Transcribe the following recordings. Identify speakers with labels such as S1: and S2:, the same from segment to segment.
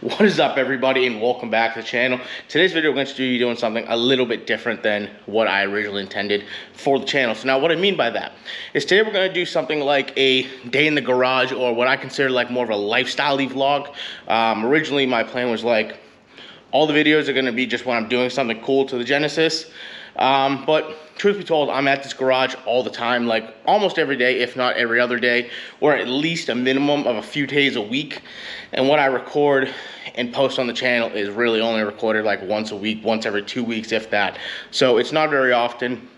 S1: What is up, everybody, and welcome back to the channel. Today's video, we're going to be doing something a little bit different than what I originally intended for the channel. So now what I mean by that is today we're going to do something like a day in the garage, or what I consider like more of a lifestyle-y vlog. Originally, my plan was like all the videos are going to be just when I'm doing something cool to the Genesis. But truth be told, I'm at this garage all the time, like almost every day, if not every other day, or at least a minimum of a few days a week. And what I record and post on the channel is really only recorded like once a week, once every 2 weeks, if that. So it's not very often.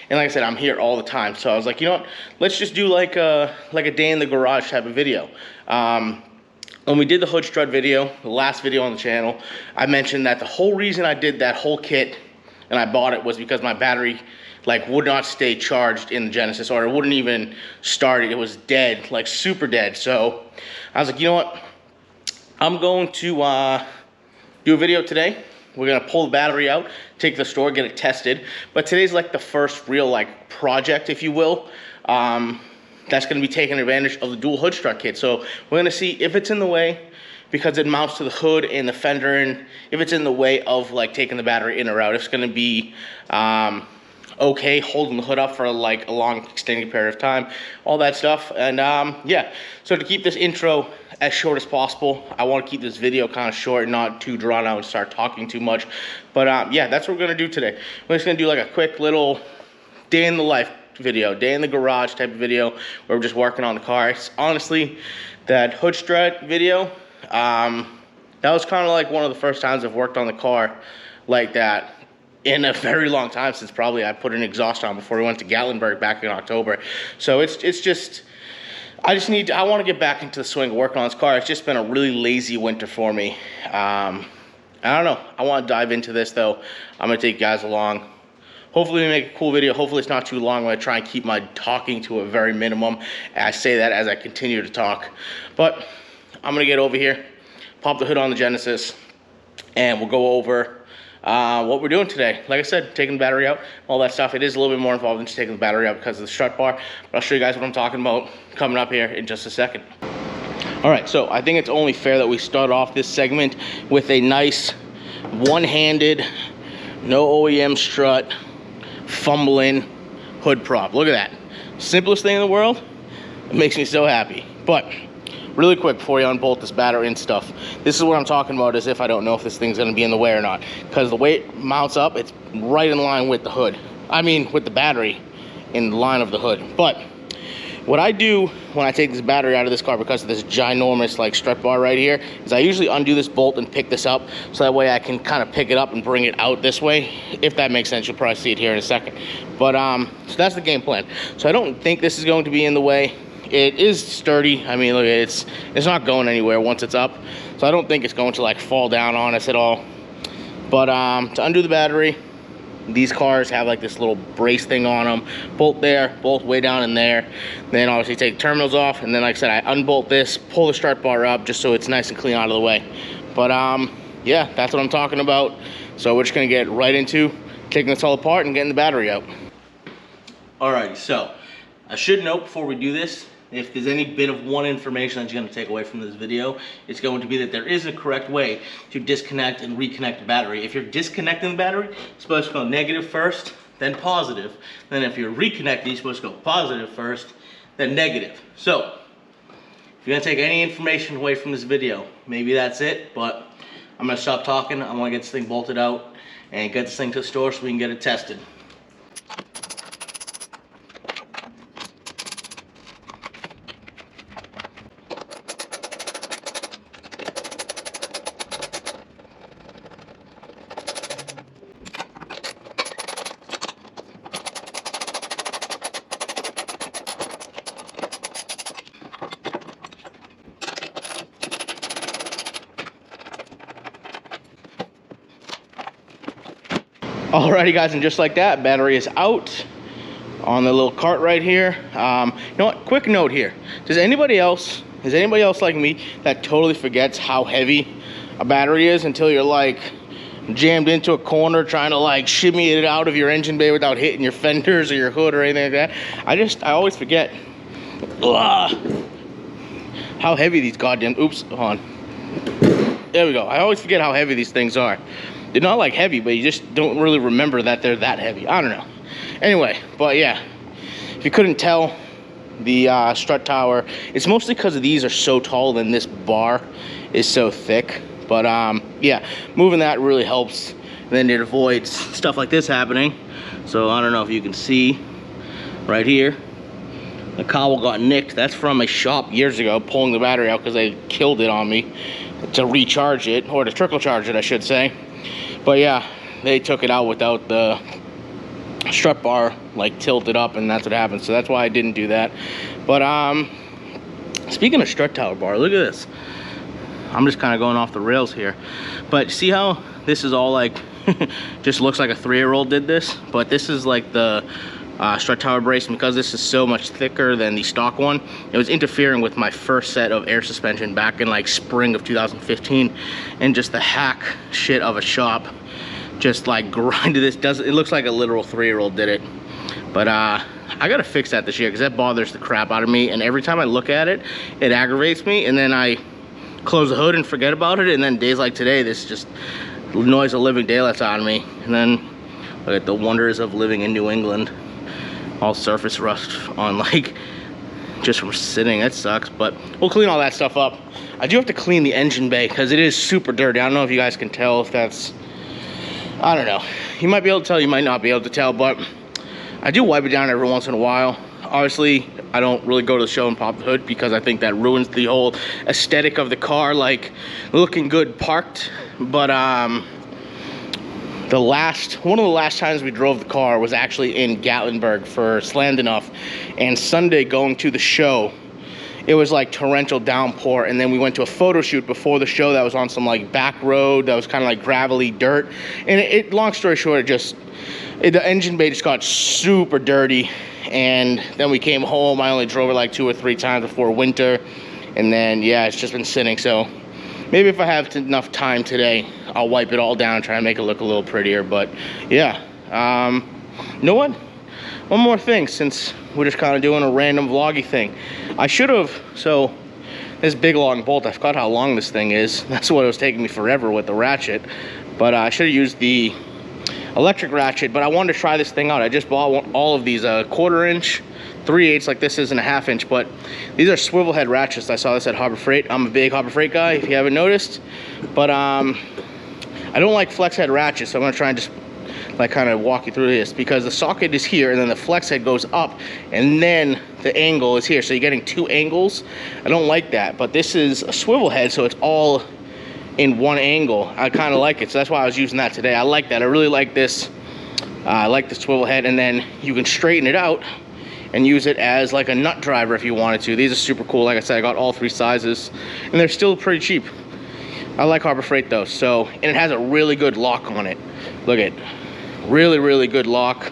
S1: And like I said, I'm here all the time. So I was like, you know what, let's just do like a day in the garage type of video. When we did the hood strut video, the last video on the channel, I mentioned that the whole reason I did that whole kit and I bought it was because my battery like would not stay charged in the Genesis, or it wouldn't even start it. It was dead, like super dead. So I was like, you know what, I'm going to do a video today. We're gonna pull the battery out, take it to the store, get it tested. But today's like the first real like project, if you will, that's gonna be taking advantage of the dual hood strut kit. So we're gonna see if it's in the way, because it mounts to the hood and the fender, and if it's in the way of like taking the battery in or out, it's gonna be okay holding the hood up for like a long extended period of time, all that stuff. And yeah, so to keep this intro as short as possible, I want to keep this video kind of short, not too drawn out and start talking too much. But yeah, that's what we're gonna do today. We're just gonna do like a quick little day in the life video, day in the garage type of video, where we're just working on the car. It's honestly, that hood strut video, that was kind of like one of the first times I've worked on the car like that in a very long time, since probably I put an exhaust on before we went to Gatlinburg back in October. So it's just, I want to get back into the swing of working on this car. It's just been a really lazy winter for me. I don't know. I want to dive into this though. I'm going to take you guys along. Hopefully we make a cool video. Hopefully it's not too long. I'm going to try and keep my talking to a very minimum. And I say that as I continue to talk. But I'm going to get over here, pop the hood on the Genesis, and we'll go over what we're doing today. Like I said, taking the battery out, all that stuff. It is a little bit more involved than just taking the battery out because of the strut bar. But I'll show you guys what I'm talking about coming up here in just a second. All right, so I think it's only fair that we start off this segment with a nice one-handed, no OEM strut, fumbling hood prop. Look at that. Simplest thing in the world. It makes me so happy. But really quick, before you unbolt this battery and stuff, this is what I'm talking about, as if I don't know if this thing's going to be in the way or not. Because the way it mounts up, it's right in line with the hood. I mean, with the battery in the line of the hood. But what I do when I take this battery out of this car, because of this ginormous like strut bar right here, is I usually undo this bolt and pick this up, so that way I can kind of pick it up and bring it out this way, if that makes sense. You'll probably see it here in a second. But so that's the game plan. So I don't think this is going to be in the way. It is sturdy. I mean, look, it's not going anywhere once it's up. So I don't think it's going to like fall down on us at all. But to undo the battery, these cars have like this little brace thing on them. Bolt there, bolt way down in there. Then obviously take terminals off, and then like I said, I unbolt this, pull the strut bar up just so it's nice and clean out of the way. But yeah, that's what I'm talking about. So we're just gonna get right into taking this all apart and getting the battery out. Alrighty, so I should note before we do this, if there's any bit of one information that you're going to take away from this video, it's going to be that there is a correct way to disconnect and reconnect the battery. If you're disconnecting the battery, you're supposed to go negative first, then positive. Then if you're reconnecting, you're supposed to go positive first, then negative. So if you're going to take any information away from this video, maybe that's it, but I'm going to stop talking. I want to get this thing bolted out and get this thing to the store so we can get it tested. Alrighty guys, and just like that, battery is out on the little cart right here. You know what, quick note here. Is anybody else like me that totally forgets how heavy a battery is until you're like jammed into a corner trying to like shimmy it out of your engine bay without hitting your fenders or your hood or anything like that? I always forget how heavy these goddamn, oops, hold on. There we go. I always forget how heavy these things are. They're not like heavy, but you just don't really remember that they're that heavy. I don't know. Anyway, but yeah, if you couldn't tell, the strut tower, it's mostly because these are so tall and this bar is so thick. But yeah, moving that really helps. And then it avoids stuff like this happening. So I don't know if you can see right here, the cowl got nicked. That's from a shop years ago, pulling the battery out because they killed it on me to recharge it, or to trickle charge it, I should say. But yeah, they took it out without the strut bar like tilted up, and that's what happened. So that's why I didn't do that. But speaking of strut tower bar, look at this. I'm just kind of going off the rails here, but see how this is all like just looks like a 3-year-old did this, but this is like the strut tower brace, and because this is so much thicker than the stock one, it was interfering with my first set of air suspension back in like spring of 2015, and just the hack shit of a shop just like grinded this. It looks like a literal 3-year-old did it. But I gotta fix that this year because that bothers the crap out of me, and every time I look at it, it aggravates me, and then I close the hood and forget about it, and then days like today, this just annoys the living daylights out of me. And then look at the wonders of living in New England. All surface rust on, like, just from sitting. That sucks, but we'll clean all that stuff up. I do have to clean the engine bay because it is super dirty. I don't know if you guys can tell, if that's, I don't know. You might be able to tell, you might not be able to tell, but I do wipe it down every once in a while. Obviously, I don't really go to the show and pop the hood because I think that ruins the whole aesthetic of the car, like looking good parked. But one of the last times we drove the car was actually in Gatlinburg for Slandanuff, and Sunday going to the show, it was like torrential downpour, and then we went to a photo shoot before the show that was on some like back road that was kind of like gravelly dirt, and long story short, the engine bay just got super dirty. And then we came home. I only drove it like 2 or 3 times before winter, and then yeah, it's just been sitting. So maybe if I have enough time today, I'll wipe it all down, try and make it look a little prettier. But yeah, you know what? One more thing, since we're just kind of doing a random vloggy thing. I should have, so this big long bolt, I forgot how long this thing is. That's what it was taking me forever with the ratchet. But I should have used the electric ratchet, but I wanted to try this thing out. I just bought all of these 1/4 inch, 3/8 like this is, and a 1/2 inch, but these are swivel head ratchets. I saw this at Harbor Freight. I'm a big Harbor Freight guy, if you haven't noticed. But I don't like flex head ratchets, so I'm gonna try and just like kind of walk you through this, because the socket is here and then the flex head goes up and then the angle is here, so you're getting 2 angles. I don't like that, but this is a swivel head, so it's all in one angle. I kind of like it, so that's why I was using that today. I like that. I really like this. I like the swivel head, and then you can straighten it out and use it as like a nut driver if you wanted to. These are super cool. Like I said, I got all 3 sizes, and they're still pretty cheap. I like Harbor Freight though. So, and it has a really good lock on it. Look at, really good lock.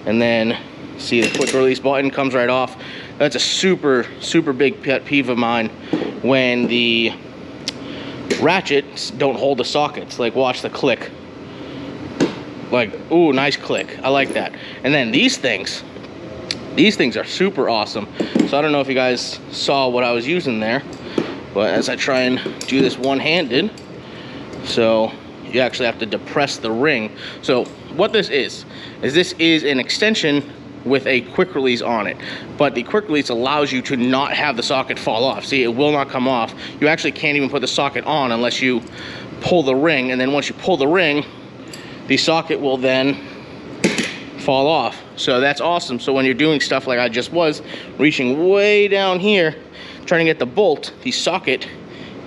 S1: And then see the quick release button comes right off. That's a super big pet peeve of mine, when the ratchets don't hold the sockets. Like, watch the click. Like, ooh, nice click. I like that. And then these things are super awesome. So I don't know if you guys saw what I was using there, but as I try and do this one-handed, so you actually have to depress the ring. So what this is an extension with a quick release on it, but the quick release allows you to not have the socket fall off. See, it will not come off. You actually can't even put the socket on unless you pull the ring, and then once you pull the ring, the socket will then fall off. So that's awesome. So when you're doing stuff like I just was, reaching way down here trying to get the bolt, the socket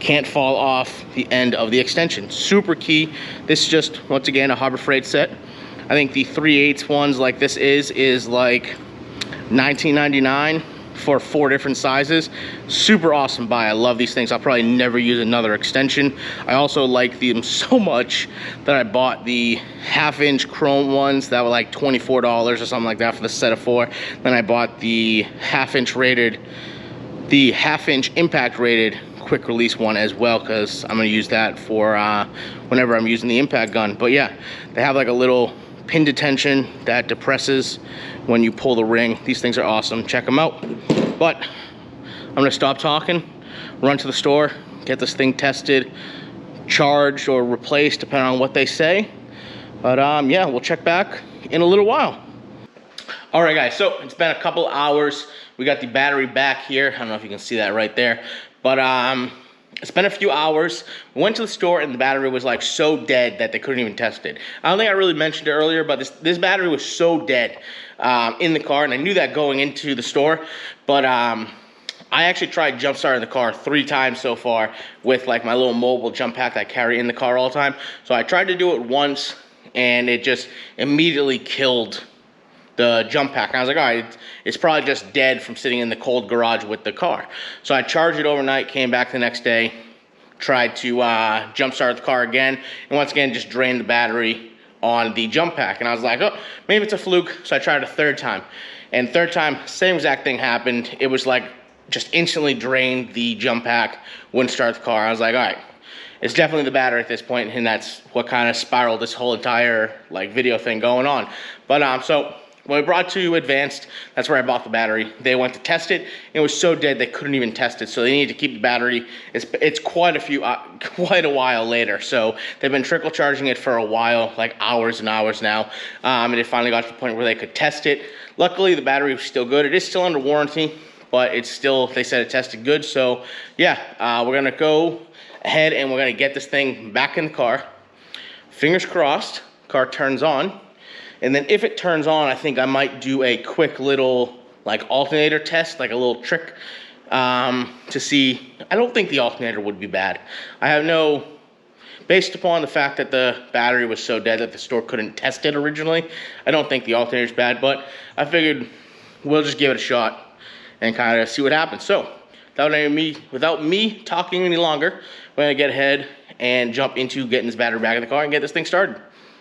S1: can't fall off the end of the extension. Super key. This is just, once again, a Harbor Freight set. I think the 3/8 ones like this is like $19.99 for 4 different sizes. Super awesome buy. I love these things. I'll probably never use another extension. I also like them so much that I bought the 1/2 inch chrome ones that were like $24 or something like that for the set of 4. Then I bought the 1/2 inch rated, the 1/2 inch impact rated quick release one as well, because I'm going to use that for whenever I'm using the impact gun. But yeah, they have like a little pin detention that depresses when you pull the ring. These things are awesome. Check them out. But I'm gonna stop talking, run to the store, get this thing tested, charged or replaced depending on what they say. But yeah, we'll check back in a little while. All right, guys, so it's been a couple hours. We got the battery back here. I don't know if you can see that right there, but it's been a few hours. We went to the store and the battery was like so dead that they couldn't even test it. I don't think I really mentioned it earlier, but this battery was so dead in the car, and I knew that going into the store, but I actually tried jump starting the car 3 times so far with like my little mobile jump pack that I carry in the car all the time. So I tried to do it once and it just immediately killed the jump pack. And I was like, all right, it's probably just dead from sitting in the cold garage with the car. So I charged it overnight, came back the next day, tried to jump start the car again, and once again just drained the battery on the jump pack. And I was like, oh, maybe it's a fluke. So I tried a 3rd time, and 3rd time, same exact thing happened. It was like just instantly drained the jump pack, wouldn't start the car. I was like, all right, it's definitely the battery at this point, and that's what kind of spiraled this whole entire like video thing going on. But so when we brought to Advanced, that's where I bought the battery. They went to test it. It was so dead they couldn't even test it, so they needed to keep the battery. It's quite a while later, so they've been trickle charging it for a while, like hours and hours now, and it finally got to the point where they could test it. Luckily, the battery was still good. It is still under warranty, but it's still, they said it tested good. So yeah, we're gonna go ahead and we're gonna get this thing back in the car. Fingers crossed, car turns on. And then if it turns on, I think I might do a quick little like alternator test, like a little trick to see. I don't think the alternator would be bad. I have no, based upon the fact that the battery was so dead that the store couldn't test it originally, I don't think the alternator's bad, but I figured we'll just give it a shot and kind of see what happens. So without me talking any longer, we're gonna get ahead and jump into getting this battery back in the car and get this thing started.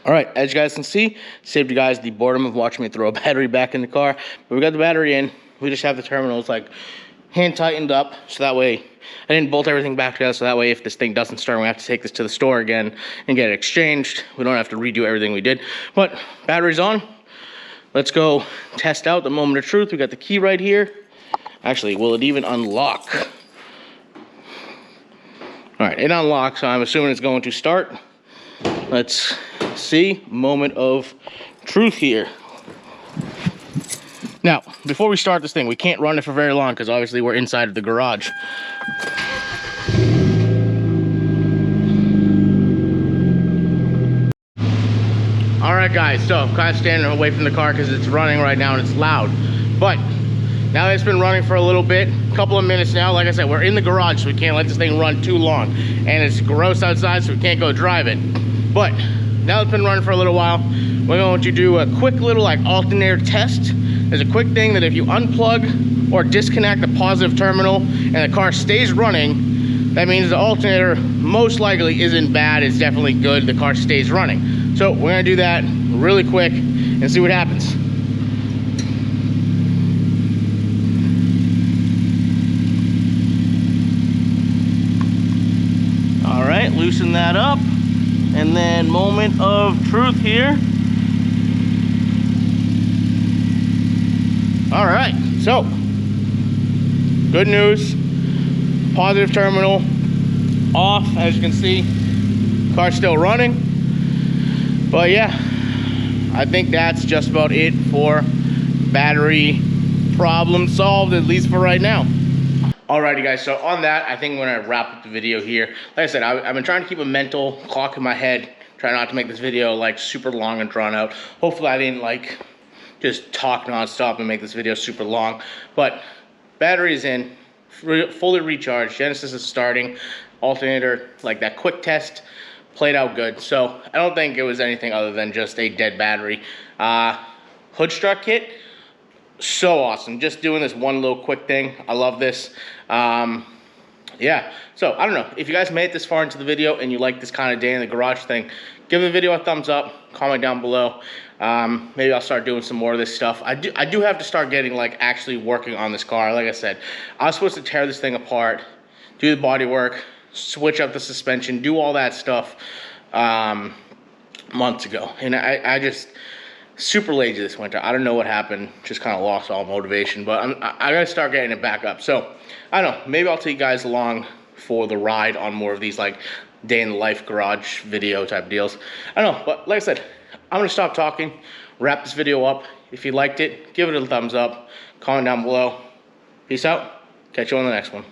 S1: All right, as you guys can see, saved you guys the boredom of watching me throw a battery back in the car. But we got the battery in. We just have the terminals like hand tightened up, so that way I didn't bolt everything back together, so that way if this thing doesn't start, we have to take this to the store again and get it exchanged. We don't have to redo everything we did. But battery's on. Let's go test out the moment of truth. We got the key right here. Actually, will it even unlock? All right, it unlocks, so I'm assuming it's going to start. Let's see, moment of truth here. Now, before we start this thing, we can't run it for very long because obviously we're inside of the garage. All right, guys, so I'm kind of standing away from the car because it's running right now and it's loud. But now that it's been running for a little bit, a couple of minutes now, like I said, we're in the garage, so we can't let this thing run too long. And it's gross outside, so we can't go drive it. But now it's been running for a little while, we're going to do a quick little like alternator test. There's a quick thing that if you unplug or disconnect the positive terminal and the car stays running, that means the alternator most likely isn't bad, it's definitely good, the car stays running. So we're gonna do that really quick and see what happens. All right, loosen that up. And then moment of truth here. All right, so good news. Positive terminal off, as you can see. Car's still running. But yeah, I think that's just about it for battery problem solved, at least for right now. Alrighty guys, so on that, I think I'm gonna wrap up the video here. Like I said, I've been trying to keep a mental clock in my head, try not to make this video like super long and drawn out. Hopefully I didn't like just talk nonstop and make this video super long. But battery is in, fully recharged, Genesis is starting, alternator, like that quick test, played out good. So I don't think it was anything other than just a dead battery. Hood strut kit, so awesome. Just doing this one little quick thing. I love this. Yeah, so I don't know. If you guys made it this far into the video and you like this kind of day in the garage thing, give the video a thumbs up, comment down below. Maybe I'll start doing some more of this stuff. I do have to start getting like actually working on this car. Like I said, I was supposed to tear this thing apart, do the body work, switch up the suspension, do all that stuff months ago. And I just super lazy this winter. I don't know what happened, just kind of lost all motivation, but I gotta start getting it back up. So I don't know, maybe I'll take you guys along for the ride on more of these like day in the life garage video type deals. I don't know, but like I said, I'm gonna stop talking, wrap this video up. If you liked it, give it a thumbs up, comment down below. Peace out, catch you on the next one.